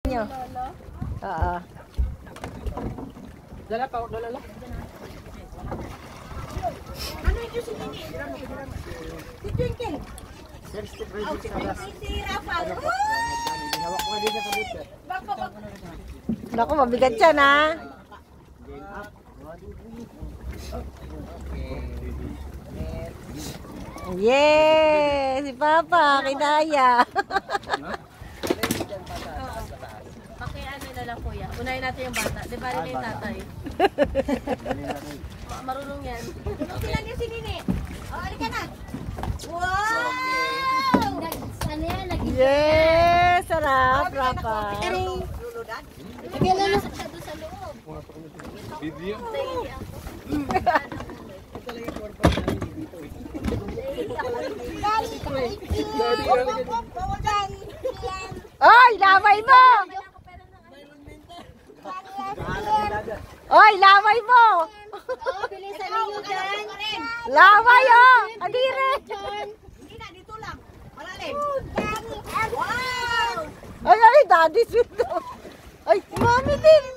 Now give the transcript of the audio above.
Nyo. Oo. Dala pa, dala. Ano yung si Nini? Si Twinkle. Si Rafael. Hawak ko din sa butcher. Naku, mabigat siya na. Yay! Si Papa, kinaya. Okay, ano na lang kuya. Unahin natin yung bata. Di ba rin yung tatay? Marunong yan. Sila niya si Nini. O, alika na. Wow! Ano yan? Yes! Sarap, Papa. Lagyan na lang siya doon sa loob. Video? Oy, laway mo! Oy, laway mo! Bilisan niyo dyan. Laway, oh! Adire! Hindi na, dito lang. Malalim. Wow! Ay, daddy sweet. Ay, mami din.